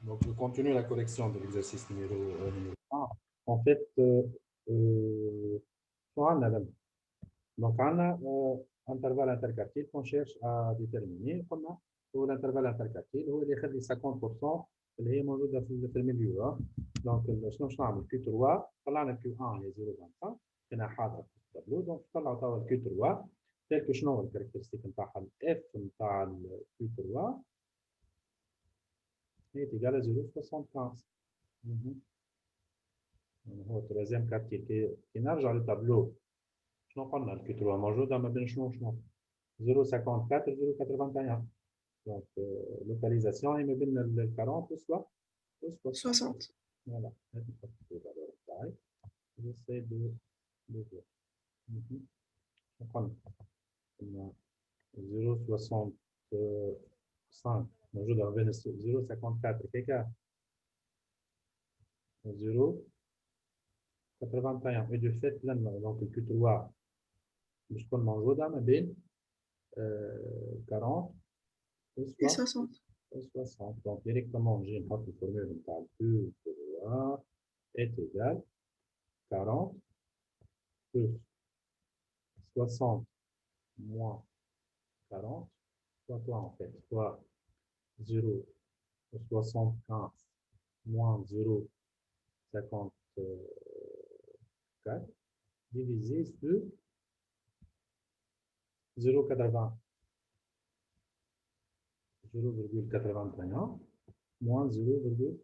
Donc, je continue la correction de l'exercice numéro 1. En fait, on a donc, on a intervalle interquartile qu'on cherche à déterminer. On a l'intervalle interquartile où il est de 50% اللي هي موجودة في المليو. Donc, شنو نعمل Q3 طلعنا Q1 هي 0.25 هنا حاضرة في التابلو. دونك طلعوا توا Q3 تلك شنو هو الكاركترستيك نتاعها الاف نتاع Q3 هي تيجال 0.75. هو التروازيام كارتيل كي نرجع للتابلو شنو قلنا الكي 3 موجوده ما بين شنو 0.54 0.81. دونك لوكاليزاسيون هي ما بين ال 40 و 60. فوالا هذه الفالور تاعي جيساي دو voir. قلنا 0.65 موجوده ما بين 0.54 كيكا 0.81 et de fait لما دونك الكي 3 باش تكون موجوده ما بين 40 et 60. Donc, directement, j'ai une autre formule mentale. Q3 est égal à 40 plus 60 moins 40, soit quoi en fait? Soit 0,75 moins 0,54 divisé sur 0,81 moins 0,54.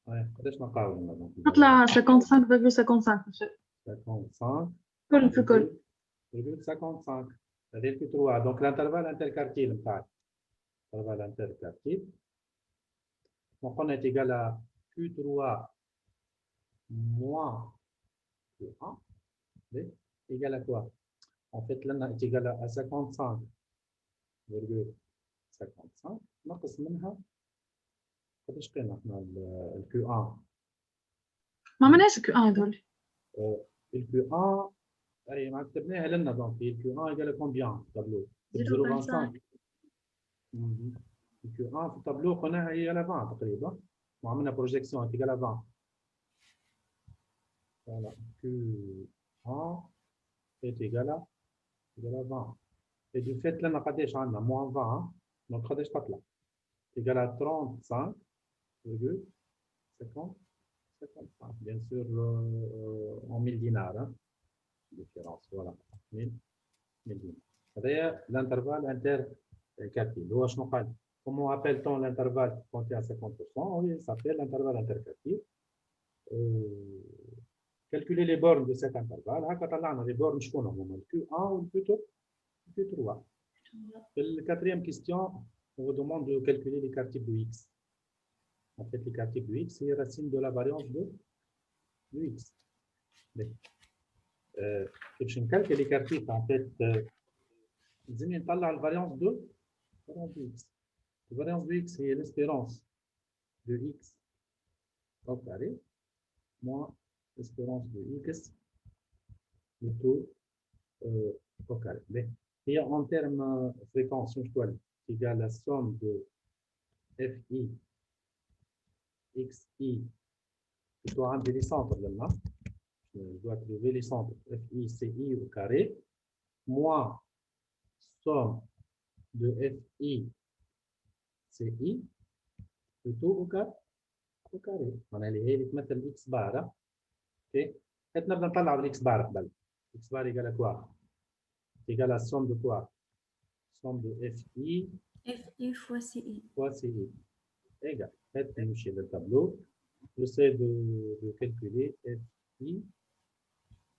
Ouais, قداش نقاول هنا دونك نطلع 55,55 55 0,55 هذه الكي 3. دونك الانترفال انتركارتيل نتاعك الانترفال انتركارتيل قلنا est égal à Q3 moins Q1 égal à quoi? En fait, là, est égal à 55,55 نقص منها قداش قيمة احنا ال Q1 ما مناش Q1 هذول ال Q1 اي ما كتبناها لنا دونك ال Q1 égal à combien tableau 0.25 ال Q1 في التابلو قلنا هي على 20 تقريبا وعملنا بروجيكسيون égal à 20. Voilà, Q1 est égal à 20. Et du fait, là, on a moins 20, donc on a égal à 35,55. Bien sûr, en 1000 dinars. Hein. Différence, voilà. 1000 dinars. C'est-à-dire l'intervalle interquartile. Comment appelle-t-on l'intervalle qui contient 50%? Oui, il s'appelle l'intervalle interquartile. Calculer les bornes de cet intervalle. Les bornes, je connais le Q1 ou plutôt Q3. La quatrième question, on vous demande de calculer l'écart type de X. En fait, l'écart type de X, c'est la racine de la variance de X. Je calcule l'écart type, en fait, la variance de X. La variance de X, c'est l'espérance de X au carré moins l'espérance de X plutôt au carré. Et en termes de fréquence, c'est égal à la somme de FI, XI, je dois rendre les centres là. Je dois trouver les centres FI, CI au carré, moins somme de FI, CI, plutôt au carré. On a les mettre l'X bar. Ok. Et nous allons parler de l'X bar. X bar égale à quoi? Égale à la somme de quoi? Somme de FI. FI fois CI. Fois CI. Égal. Faites-nous chez le tableau. J'essaie de calculer FI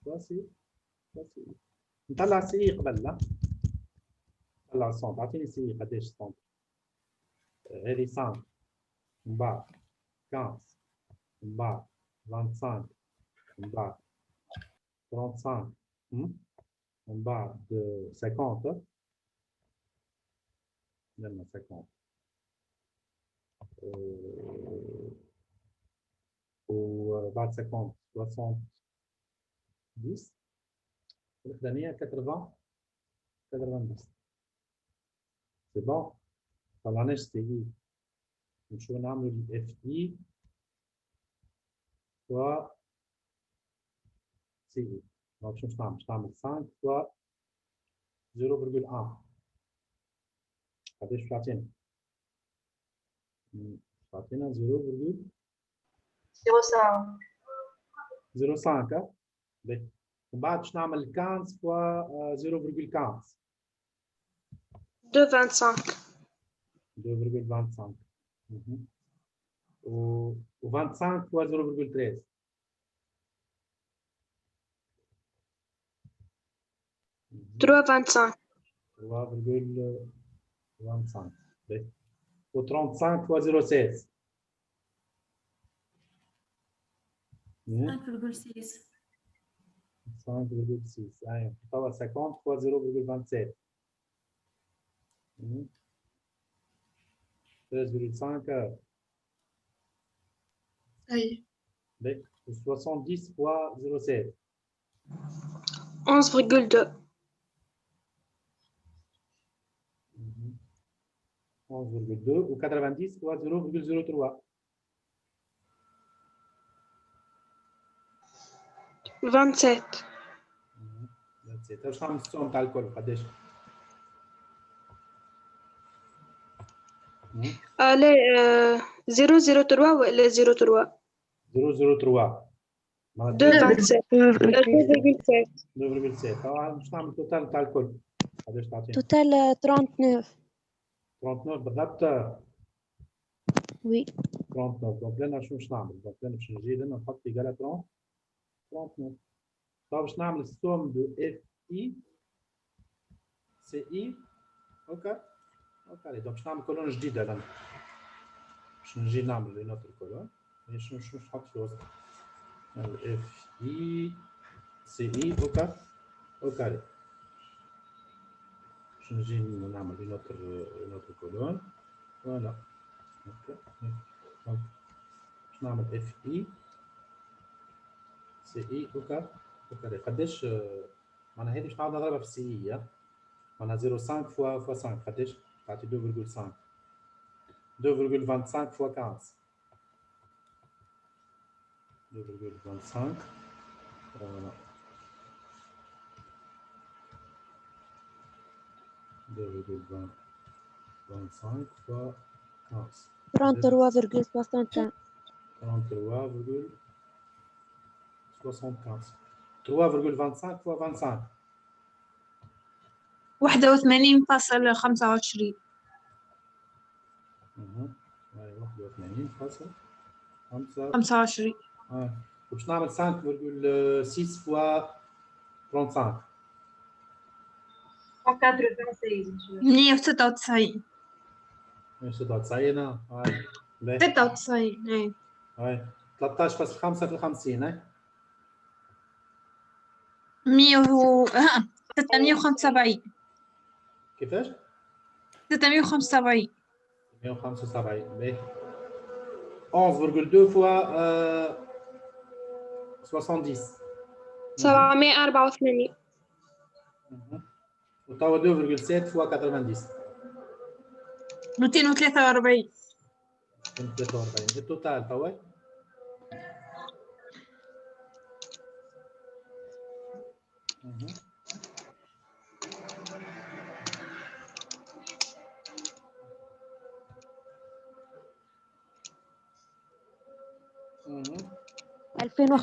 fois CI. نطلع CI قبل لا. نطلع السنتر. أعطيني CI قداش السنتر؟ هذه 5 من بعد 15 من بعد 25 من بعد 35 من بعد 50 لما 50 وبعد 50 60 10 الأخرانية 80 90. C'est bon. طلعناش سي اي نمشيو نعملوا اف اي فوا سي اي. دونك شنو باش نعمل 5 فوا 0.1 قداش باش تعطينا؟ تعطينا 0.05 باهي. ومن بعد باش نعمل 15 فوا 0.15 2,25. 2.25 و 25 فوا 0.13 3,25. 3.25 باهي. و 35 فوا 0.16 5,6. 5.6 ايوه توا 50 فوا 0.27 13.5 أي باهي. و 70 فوا 0.16 11,2. 11.2 و 90 فوا 0.03 27. باش نعمل السوم تاع الكل قداش؟ لا 0,03 ولا 0,3. 0.03 معناتها 2,27. 2,7. 2.7 طبعا باش نعمل التوتال تاع الكل قداش تعطينا؟ توتال 39. 39 بالضبط. وي 39 دونك لنا شنو باش نعمل؟ دونك لنا باش نجي لنا نحط ايكال 39 طبعا باش نعمل السوم دو اف اي سي اي اوكي اوكي. دونك باش نعمل كولون جديده لنا باش نجي نعمل لي نوت الكولون شنو نحط في وسط اف اي سي اي اوكي اوكي. باش نجي نعمل لي نوت الكولون فوالا اوكي. دونك باش نعمل اف اي سي اي اوكي اوكي. قداش معناها هذه باش نعاود نضربها في سي اي معناها 0.5 فوا 5 قداش تعطي 2.5 2.25 فوا 15 2.25 فوالا 2.25 فوا 15 33,61. 33.75 3.25 فوا 25 81.25. ايوا 81.5 25. باش نعمل 5.6 فوا 35 196. 96 باهي 96 أي هاي 13.5 في 50 هاي 675. كيفاش؟ 675. 175 باهي 11.2 فوا 70 784. وتوا 2.7 فوا 90 243. 43 التوتال توا ألفين 2015.5.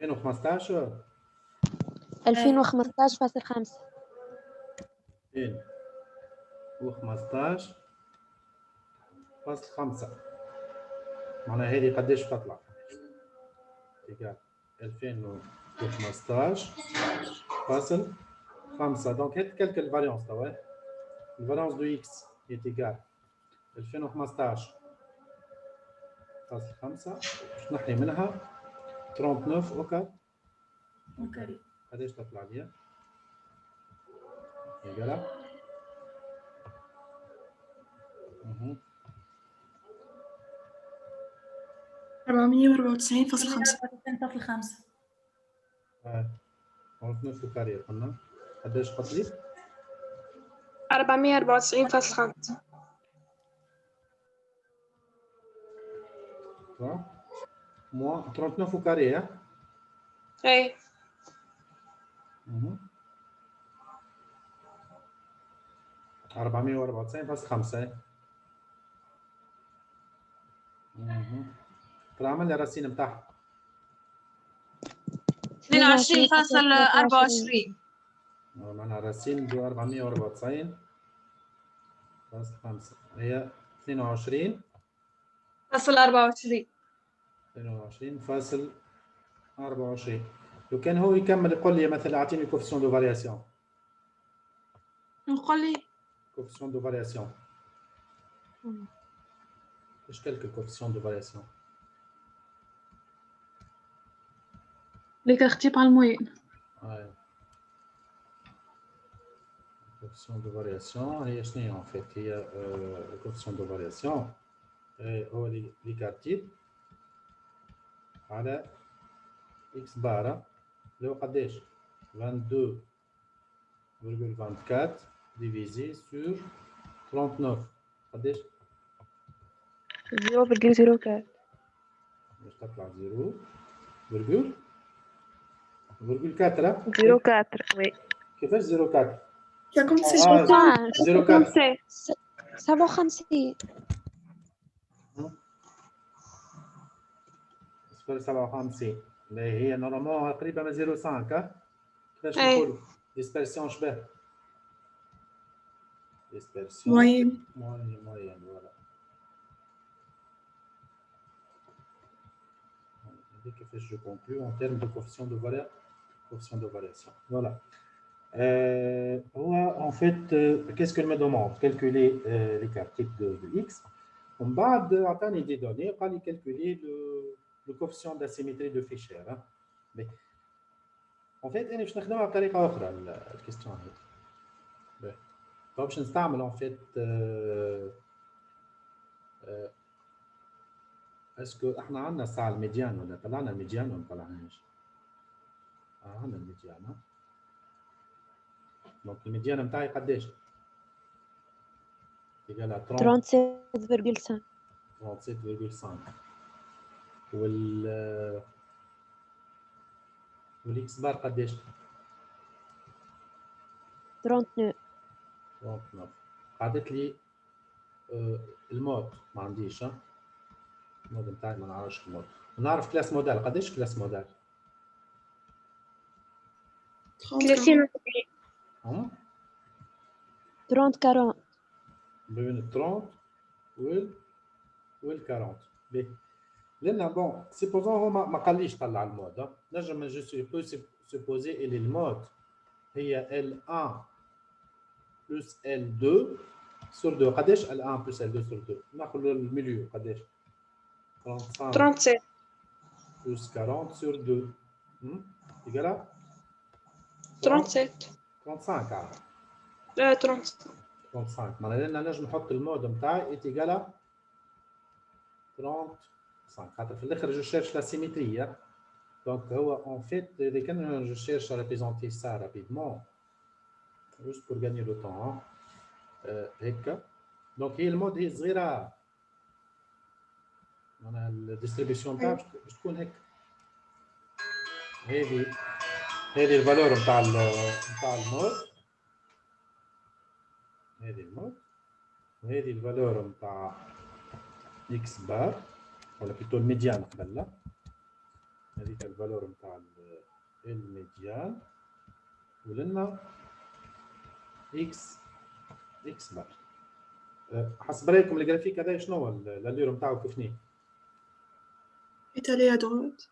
2015 2015.5. 2015.5 معناها هذه قداش تطلع؟ تيجال 2015.5 دونك هات كالك الفاريونس توا الفاريونس دو اكس هي تيجال 2015.5 باش نحي منها 39 اوكي اوكي. قداش تطلع ليا؟ تيجال 494.5. 94.5. 39 كارير قلنا قداش قلت لي؟ 494.5. Moins 39 au carré, hein? ايه 494.5. تعمل لي الرصين بتاعها 22.24. معناها الرصين دو 494.5 هي 22 فاصل 24. 22.24. لو كان هو يكمل يقول لي مثلا اعطيني كوفيسيون دو فارياسيون. نقول لي كوفيسيون دو فارياسيون. ايش كالك كوفيسيون دو فارياسيون؟ ليك اختي بار الموين. كوفيسيون دو فارياسيون هي شنو هي ان فيت؟ هي كوفيسيون دو فارياسيون هو لي كارتيب على اكس بار اللي هو قداش؟ 22.24 divisé sur 39 قداش؟ 0.04. باش تطلع 0.4 0.4 وي. كيفاش 0.4 comme si 0.4 57. صفر 57 اللي هي نورمالمون قريبه من 0.5 كيفاش أي. نقولوا ديسبرسيون شبه ديسبرسيون موين. موين فوالا كيفاش جو كونكلو en termes de coefficient de variation voilà هو en fait qu'est-ce que me demande calculer l'écart type de x ومن بعد عطاني دي دوني قال لي calculer le coefficient d'asymétrie de Fischer mais en fait انا باش نخدمها بطريقه اخرى الكيستيون هذه باش نستعمل en fait اسكو احنا عندنا الساعه الميديان ولا طلعنا الميديان ولا ما طلعناش؟ عندنا الميديان دونك الميديان نتاعي قداش؟ يقال 37.5. 37.5 والاكس بار قداش؟ 39. 39 قعدت لي المود ما عنديش المود نتاعي ما نعرفش المود نعرف كلاس موديل قداش كلاس موديل 30 30 40. بين 30 وال 40 باهي لان بون سيبوزون هو ما قاليش طلع المود نجم جو سوبوزي اللي المود هي L1 بلس L2 sur 2 قداش L1 بلس L2 sur 2 ناخذ الميليو قداش 35 بلس 40 sur 2 يقرا 37 35 عاد 35 معناها لان نجم نحط المود نتاعي ايتيغالا 35 خاطر في الاخر جو شيرش لا سيميتري دونك هو اون فيت اذا كان جو شيرش ا ريبريزونتي سا رابيدمون جوست بور غاني لو طون هكا دونك هي المود هي صغيره معناها الديستريبيسيون نتاعها باش تكون هكا هذه الفالور نتاع المود هذه المود وهذه الفالور نتاع اكس بار ولا بلوتو الميديان قبل هذيك الفالور نتاع الميديان ولنا اكس بار حسب رايكم الجرافيك هذا شنو هو اللير نتاعو كيفني؟ étalé à droite.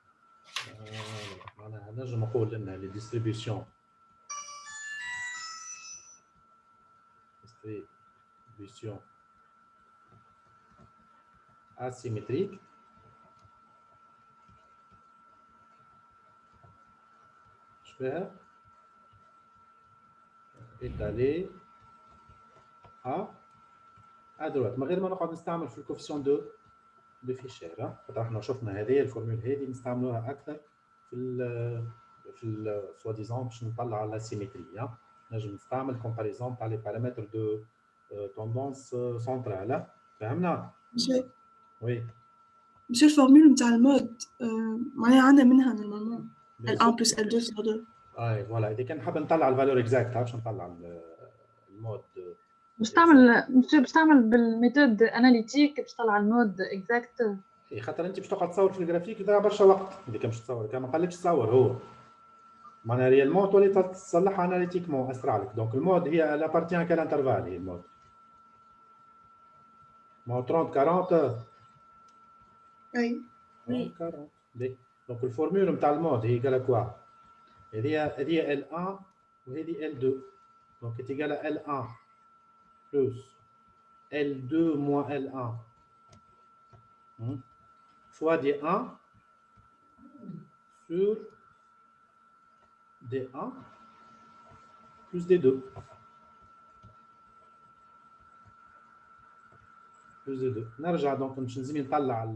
معناها نجم نقول انها لي ديستريبيسيون asymétrique شبه étalé à droite من غير ما نقعد نستعمل في الكوفيسيون دو فيشير خاطر احنا شفنا هذه الفورمول هذه نستعملوها اكثر في سوا ديزون باش نطلع على السيمتريه نجم نستعمل comparaison تاع les paramètres de tendance centrale. فهمنا؟ Oui. Monsieur الفورمول نتاع المود معناها عندنا منها نورمالمون L1 plus L2 sur 2. اي فوالا اذا كان حاب نطلع الفالور اكزاكت باش نطلع المود باش تعمل بالميثود اناليتيك باش تطلع المود اكزاكت. خاطر انت باش تقعد تصور في الجرافيك يضيع برشا وقت اذا كان باش تصور، كان ما قالكش تصور هو معناها ريالمون تولي تصلحها اناليتيكمون اسرع لك. دونك المود هي لابارتيان كال انترفال هي المود ما 30 40 اي 40. دونك الفورمول نتاع المود هي قال كوا هذه L1 وهذه L2. دونك تيقال L1 plus L2 moins L1 fois D1 sur D1 plus D2 plus D2. نرجع دونك باش نزيد نطلع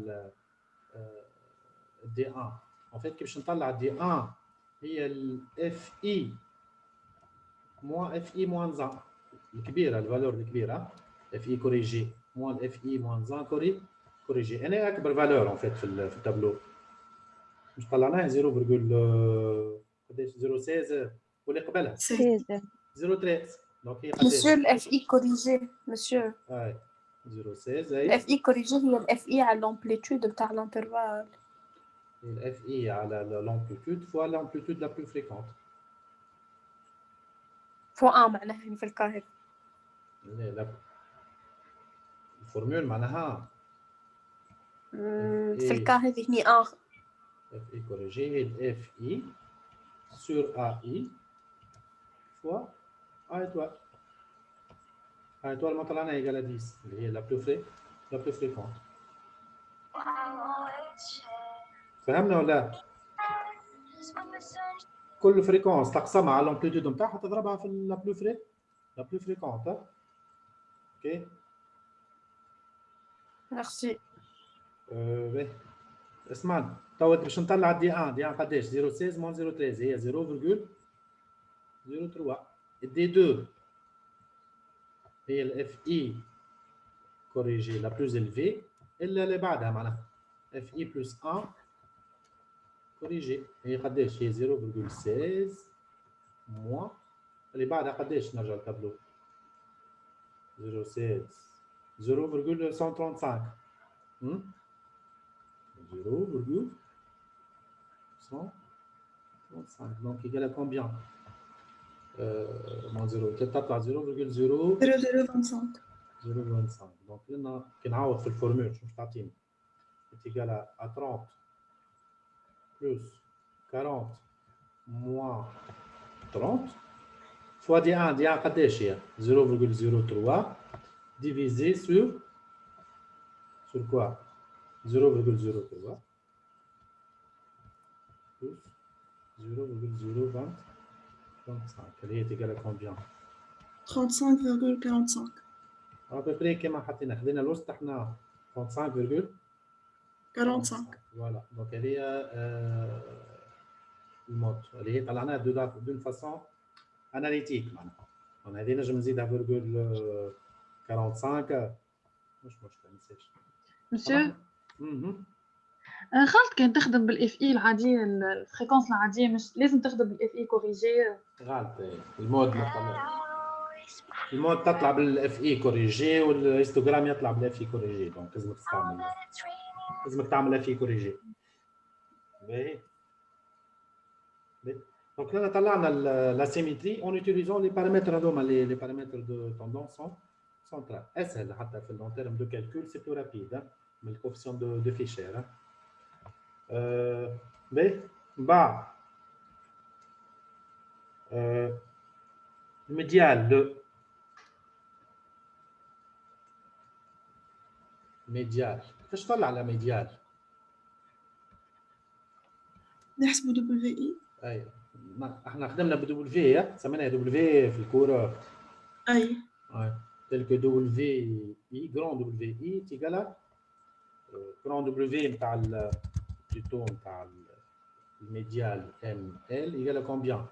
D1. en fait كي باش نطلع D1 هي ال FI moins FI moins 1 الكبيرة الفالور الكبيرة FI كوريجي moins FI moins 1 كوريجي. أنا أكبر فالور en fait في التابلو مش طلعناه 0. قداش 0.16 واللي قبلها 16 0.13. دونك هي قداش Monsieur le FI corrigé, monsieur. اي 0.16 Le اي FI corrigé هي ال FI على l'amplitude بتاع l'intervalle. ال FI على l'amplitude fois l'amplitude la plus fréquente. فوق معناها في الكاهل. لا الفورمول معناها في الكاهل هني FI corrigé هي FI sur AI fois A étoile. A étoile ما طلعنا égale 10 اللي هي la plus fréquente. فهمنا ولا؟ كل فريكونس تقسمها على الامبليتود نتاعها تضربها في la plus fréquente. اوكي ميرسي. باهي اسمعني توا باش نطلع دي 1 قداش 0.16 moins 0.13 هي 0.03. دي 2 هي الاف اي كوريجي لا بلوز الفي الا اللي بعدها معناها اف اي بلس 1 كوريجي هي قداش هي 0.16 موان اللي بعدها قداش نرجع للتابلو 0.16 0.135 0.135 donc égal à combien moins 0 تطلع 0.0 0.025 0.25 donc لنا كي نعوض في الفورمول شنو تعطيني égal à 30 plus 40 moins 30 fois D1 قداش هي 0.03 divisé sur quoi 0.03 plus 0.025 اللي هي تيجال combien 35,45 à peu près كما حطينا خدينا الوسط احنا 35,45 voilà donc هذه المود اللي هي طلعناها دون فاسون اناليتيك معناها هذه نجم نزيدها 45 مش مشكل ما نساش مسيو خلط كان تخدم بالاف اي العاديه الفريكونس العاديه مش لازم تخدم بالاف اي كوريجي غلط المود تطلع بالاف اي كوريجي والهيستوغرام يطلع بالاف اي كوريجي دونك لازمك تعمل اف اي كوريجي باهي دونك هنا طلعنا لا سيميتري اون يوتيليزون لي بارامتر هذوما لي بارامتر دو توندونس سونترال اسهل حتى في اللون تيرم دو كالكول سي بلو رابيد من الكوفيسيون دو فيشير باهي من بعد الميديال ميديال كيفاش طلع على ميديال نحسبوا دبليو اي اي احنا خدمنا بدبل في سميناها دبل في في الكور اي تل كو دبل في اي جران دبل في اي تيغالا جران دبل في نتاع التو نتاع الميديال ام ال يغالا كومبيان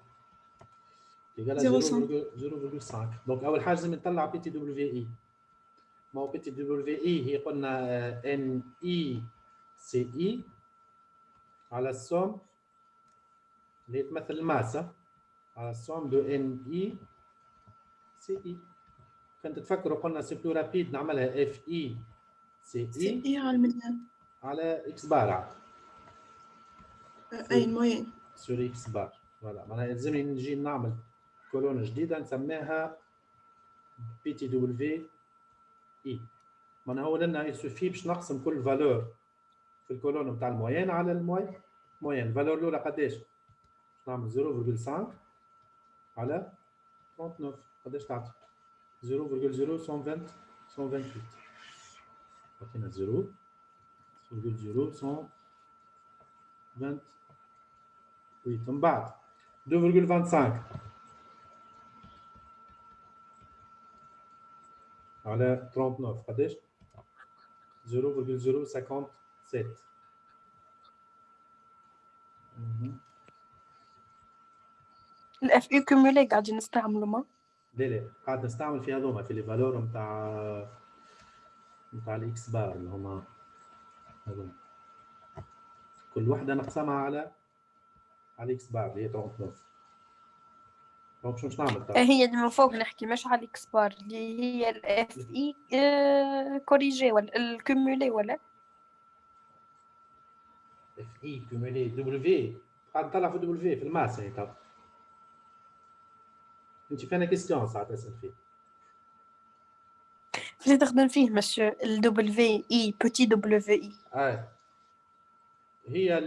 égal à 0,5. Donc أول حاجة لازم نطلع بي تي دبليو إي. ما هو بي تي دبليو إي هي قلنا إن إي سي إي على السوم اللي تمثل الماسة على السوم دو إن إي سي إي. كنت تفكروا قلنا سي بلو رابيد نعملها اف اي سي سي اي إي على الميديان على اكس بار عاد أي الموين سور اكس بار. فوالا معناها يلزمني نجي نعمل كولون جديده نسميها بي تي دبليو اي. معناها هو لنا يسوفي باش نقسم كل فالور في الكولون نتاع الموين على الموين. الفالور الاولى قداش؟ باش نعمل 0.5 على 39 قداش تعطي؟ 0,0128 عطينا 0,0128 من بعد 2,25 على 39 قداش؟ 0,057. الاف اي كومولي قاعدين نستعملوا ما لا قاعد نستعمل في هذوما في لي فالور نتاع الاكس بار اللي هما هذوما كل وحده نقسمها على اكس بار اللي هي 39. دونك شو نعمل؟ هي اللي من فوق نحكي مش على الاكسبار اللي هي الاف اي كوريجي ولا الكومولي ولا اف اي كومولي دبليو قاعد نطلع في دبليو في الماس. يعني طب انت فينا كيستيون ساعات تسال فيه فاش تخدم فيه مش الدبليو اي بوتي دبليو اي هي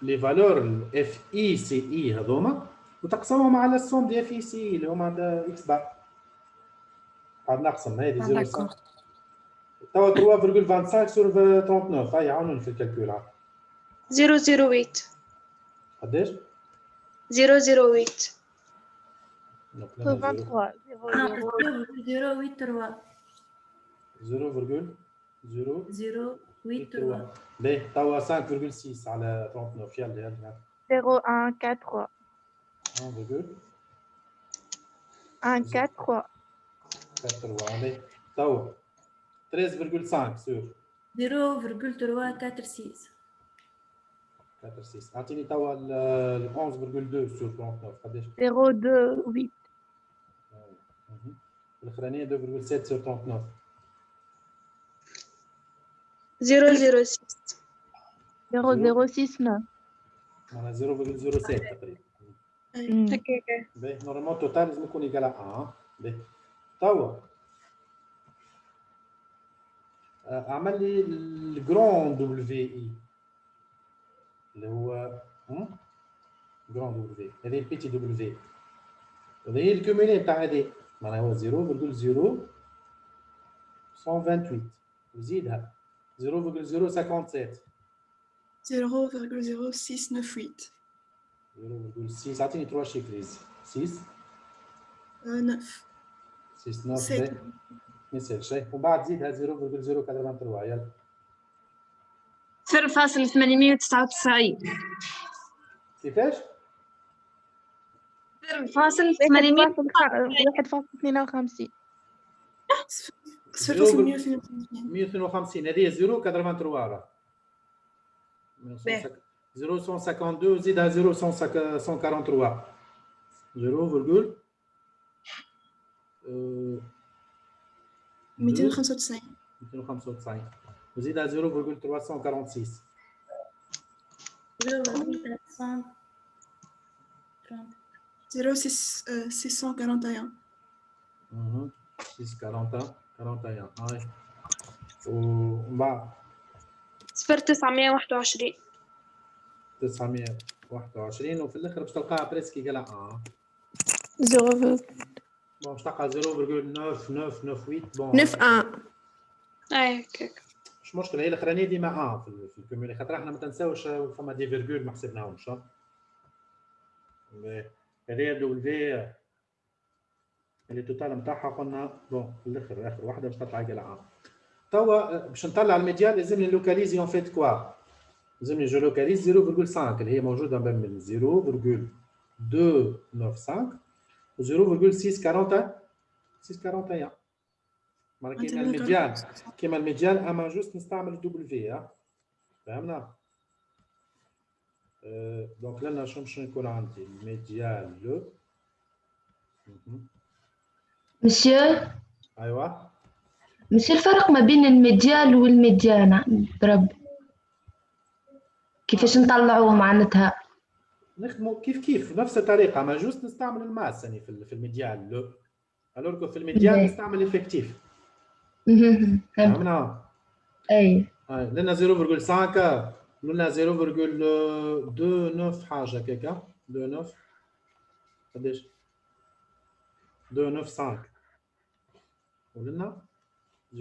لي فالور الاف اي سي اي هذوما وتقسمهم على السوم دي اف اي سي اللي هما عند اكس بار. قاعد نقسم هذه 0.5 توا 3.25 سور 39. هاي عاونوني في الكالكول عاد 008 قداش؟ 008 23 0.083 باهي توا 5.6 على 39. يلا 0143 1,143 143 باهي توا 13.5 سور 0.346 46. اعطيني توا 11.2 سور 39 قداش؟ 028 الاخرانيه 2.7 سور 39 006 0069 معناها 0.07 تقريبا. هكاك باهي نورمالمون التوتال لازم يكون ايكال 1. باهي توا اعمل لي الجرون دبليو اي اللي هو جرون دبليو هذه البي تي دبليو هذه هي الكوميلي تاع هذه معناها هو 0.0128 وزيدها 0.057 0,0698 0.6. اعطيني 3 شيفريز 6 9 6 9 7 ما يصيرش وبعد زيدها 0.083. يلا 0.899 كيفاش؟ 0.852 152 هذه 0.83 0.152 زيدها 0.143 295 وزيدها 0.346 0,641 641 هاي ومن بعد 0.921 921 وفي الاخر باش تلقاها بريسكي قال باش تلقى 0.9998 بون 91 اي هكاك مش مشكله. هي الاخرانيه ديما في الكوميولي خاطر احنا ما تنساوش فما دي فيرغول ما حسبناهمش. هذه دبليو اللي توتال نتاعها قلنا بون في الاخر اخر واحده باش تطلع قال توا باش نطلع الميديان لازمني لوكاليزي اون فيت كوا لازمني جو لوكاليز 0.5 اللي هي موجوده بين 0.0 295 و 0,641 641 معناها كيما الميديان كيما الميديان اما جوست نستعمل دبليو فهمنا دونك لنا شنو باش يكون عندي الميديان لو مسيو ايوا مش الفرق ما بين الميديال والميديانة ضرب كيفاش نطلعوه معناتها نخدموا كيف نفس الطريقه ما جوست نستعمل الماس يعني في الميديان لو الوغ في الميديان نستعمل افكتيف فهمنا اي لنا 0.5 لنا 0.29 حاجه هكاك 29 قداش 295 ولنا 0.641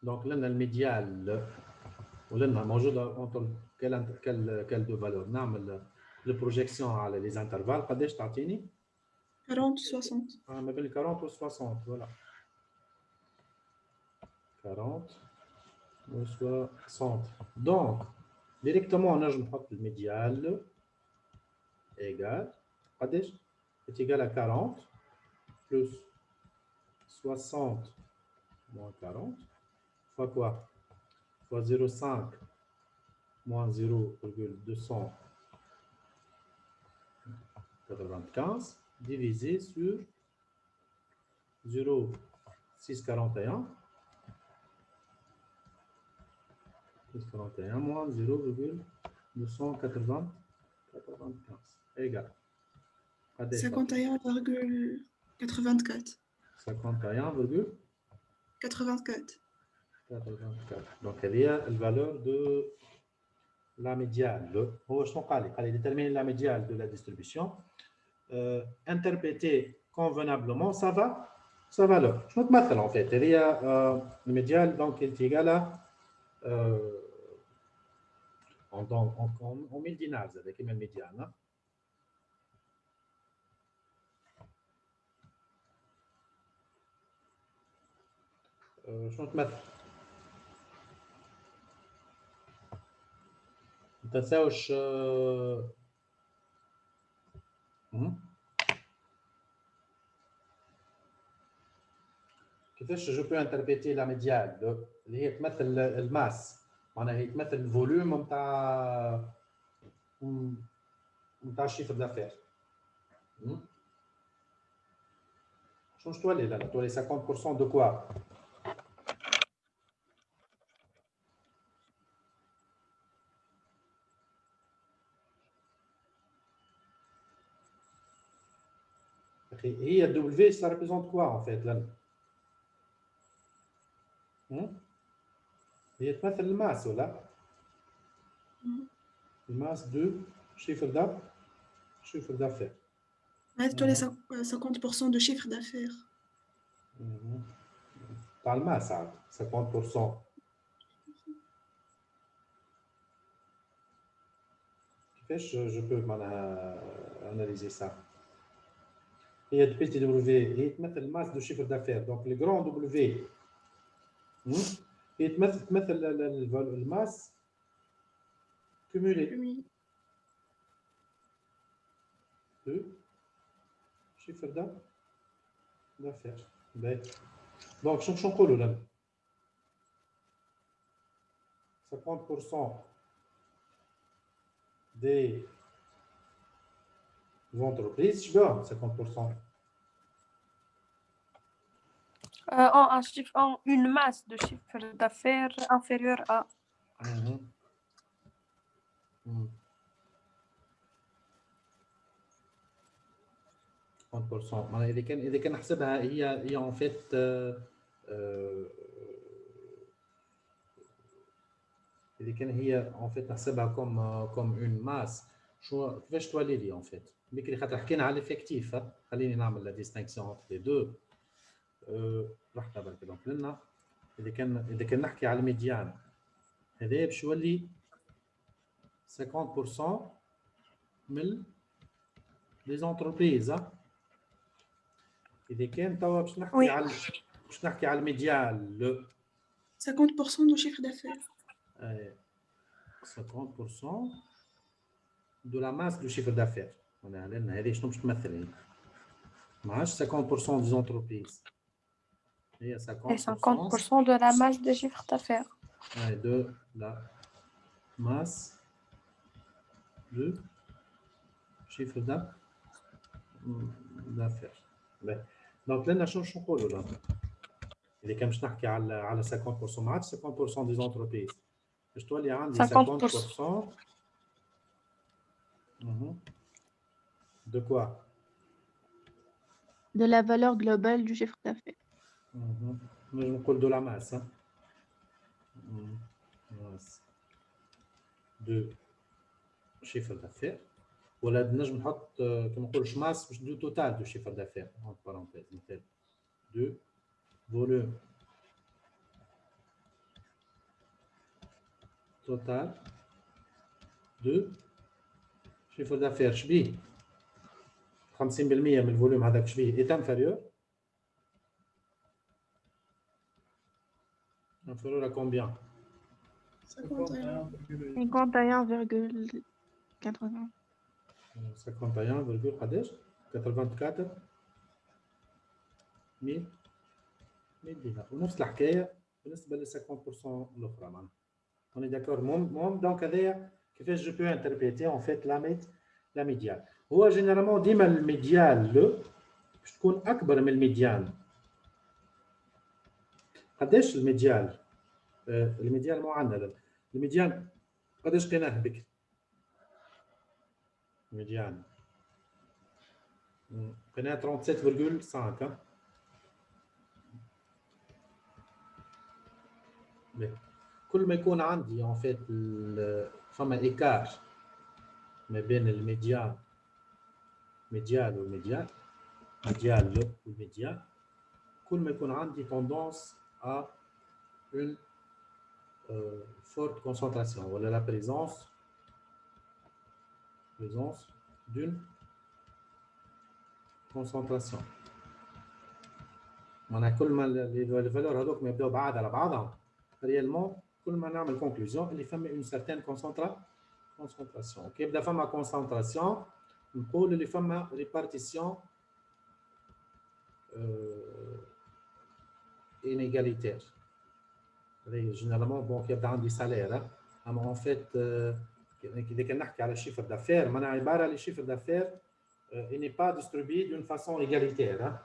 دونك لنا الميديال ولنا موجوده انتر كال دو فالور نعمل البروجيكسيون على لي انترفال قداش تعطيني 40 60 ما بين 40 و 60 فوالا 40 و 60 دونك ديريكتومون نجم نحط الميديال ايغال قداش est égal à 40 plus 60 moins 40 fois quoi fois 0,5 moins 0,295 divisé sur 0,641 641 moins 0,295 égale 51,84 51,84 donc il y a la valeur de la médiane هو شنو قال لي déterminer la médiane de la distribution interpréter convenablement sa valeur شنو تمثل en fait هي الميديان donc est égal à en 1000 dinars هذا كيما الميديان شنو تمثل ما تنساوش كيفاش جو بو انتربريتي لا ميديال اللي هي تمثل الماس معناها هي تمثل الفوليوم نتاع الشيفر دافير شنو تولي لا تولي 50% دو كوا هي W ça représente quoi en fait là هي تمثل الماس ولا الماس دو chiffre d'affaires تولي 50% de chiffre d'affaires تاع الماس عاد 50% كيفاش جو بو معناها اناليزي سا هي بي تي دبليو هي تمثل الماس دو شيفر دافير دونك لي غران دبليو هي تمثل الماس كومولي دو شيفر دافير دونك شنو نقولوا لنا 50% des entreprises, je dois 50%. En une masse de chiffre d'affaires inférieure à. معناها إذا كان نحسبها هي en fait إذا كان هي en fait نحسبها comme une masse شو كيفاش تولي لي en fait بكري خاطر حكينا على الافكتيف خليني نعمل لا ديستينكسيون entre les deux رحنا بالك دونك لنا اذا كان نحكي على الميديان هذا باش يولي 50% من لي زونتربريز اذا كان توا باش نحكي على باش نحكي على الميديال لو 50% du chiffre d'affaires. 50% de la masse du chiffre d'affaires. لأن هذه شنو باش تمثل هي؟ ما عادش 50% des entreprises. هي 50% de la masse de chiffre d'affaires. de la masse de chiffre d'affaires. Donc là, شنو نقولوا là؟ إذا كان باش نحكي على 50% ما عادش 50% des entreprises. باش تولي عندي 50%. De quoi? De la valeur globale du chiffre d'affaires. نجم نقول de la masse. Masse de chiffre d'affaires. ولا نجم نحط كما نقولوش masse باش du total du chiffre d'affaires entre parenthèses مثال de volume total de chiffre d'affaires شبيه 50% من الفوليوم هذاك شبيه est inférieur à combien 51,80. 51, قداش 84 1000 دينار ونفس الحكايه بالنسبه لل 50% الاخرى معناها on est d'accord المهم دونك هذايا كيفاش جو بو انتربريتي en fait لا ميديال هو جينيرالمون ديما الميديال لو باش تكون اكبر من الميديان قداش الميديال الميديان مو عندنا الميديان قداش لقيناه بكري الميديان لقيناه 37.5 كل ما يكون عندي en fait فما إيكار ما بين الميديان ميديال والميديان ميديال لو والميديان كل ما يكون عندي tendance à une forte concentration ولا la présence d'une concentration معناها كل ما les valeurs هذوك ما يبداو بعاد على بعضهم réellement كل ما نعمل conclusion اللي فما une certaine concentration كي يبدا فما concentration نقول اللي فما répartition inégalitaire généralement bon كي يبدا عندي salaire اما en fait إذا كان نحكي على chiffre d'affaires معناها عبارة على chiffre d'affaires il n'est pas distribué d'une façon égalitaire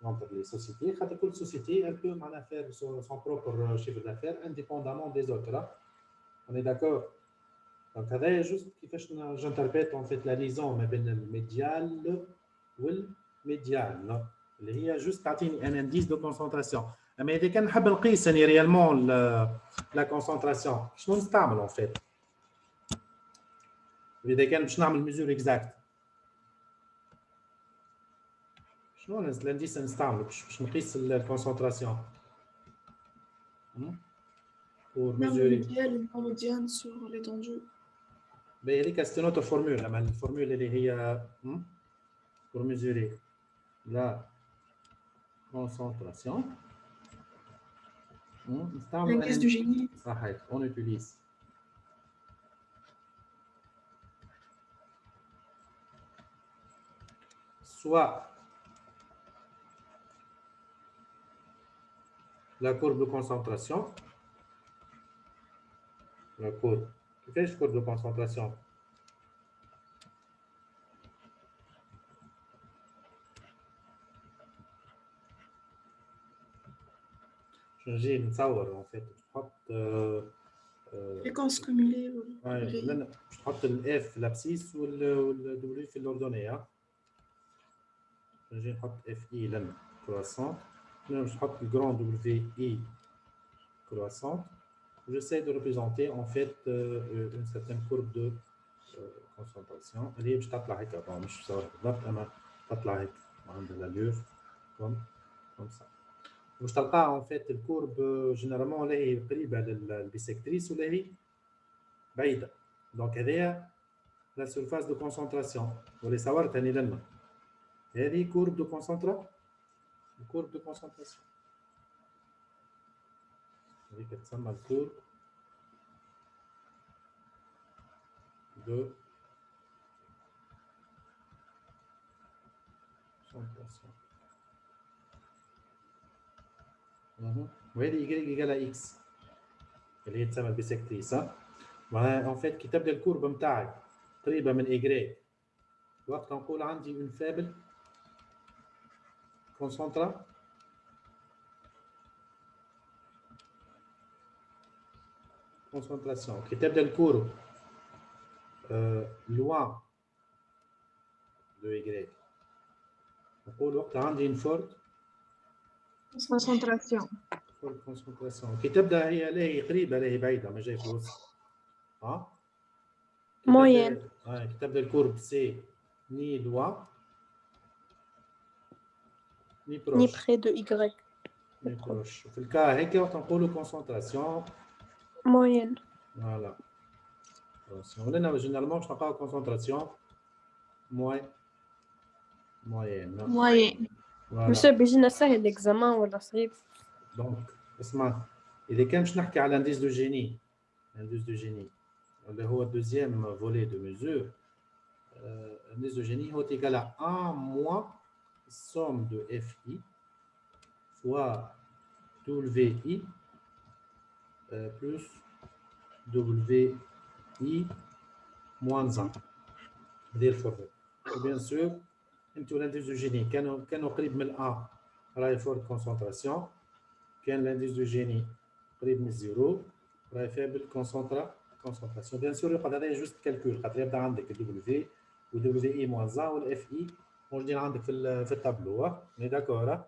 entre les sociétés. Chaque société elle peut faire son propre chiffre d'affaires indépendamment des autres. On est d'accord? Donc هذا juste كيفاش j'interprète en fait la liaison ما بين الميديال والميديان اللي هي juste تعطيني un indice de concentration. أما إذا كان نحب نقيس يعني réellement la concentration شنو نستعمل en fait؟ إذا كان باش نعمل mesure exact شنو الانديس نستعملو باش نقيس الكونسنتراسيون pour mesurer médiane sur l'étendue. هذيك c'est notre formule اما الفورمول اللي هي pour mesurer la concentration نستعملو l'indice du Gini. صحيح on utilise soit la courbe de concentration. La courbe. Qu'est-ce que courbe de concentration? Je نتصور en fait. نحط fréquence cumulée. نحط ال F l'abscisse وال W في الأردنية. نجي نحط FI لن croissant. Je نحط le grand WI croissant. J'essaie de représenter en fait une certaine courbe de concentration. اللي هي باش تطلع هيك طبعا مش صار بالضبط اما تطلع هيك عندها l'allure comme ça. باش تلقاها en fait الكورب généralement اللي هي قريبة للبيسكتريس ولا هي بعيدة. دونك هذايا la surface de concentration واللي صورتها هاني لنا. هذه courbe de concentration. Courbe de concentration. هذيك تسمى الكور دو concentration. وهذه y يقال x اللي هي تسمى البيسكتريس. معناها ان فيت كي تبدا الكورب نتاعك قريبه من y وقت نقول عندي اون فابل concentration. كي تبدا الكورب loin de y نقول وقت عندي une forte concentration. concentration. كي تبدا هي لا هي قريبه لا هي بعيده ما جاي في الوسط. موين. كي تبدا الكورب سي ني لوا ني بروش. ني بخي دو y. ني بروش. في الكا هيك وقت نقولوا concentration موين. فوالا. ولنا جينيرالمون باش نلقاو concentration موين موين. moyen. مش بيجينا سهل الاكزامان ولا صعيب؟ دونك اسمع، اذا كان باش نحكي على الانديس دو جيني، اللي هو الدوزيام فولي دو ميزور، الانديس دو جيني هو égal à 1 moins somme de FI fois WI plus WI moins 1. هذه الفورمول. وبيان سور انتو الانديس دو جيني كانوا قريب من الان راهي فورت كونسونطراسيون، كان الانديس دو جيني قريب من الزيرو راهي فابل كونسونطراسيون. بيان سور يقعد هذا جوست كالكول، خاطر يبدا عندك الدبليو و دبليو اي موان 1 والاف اي موجودين عندك في التابلو. ني داكور.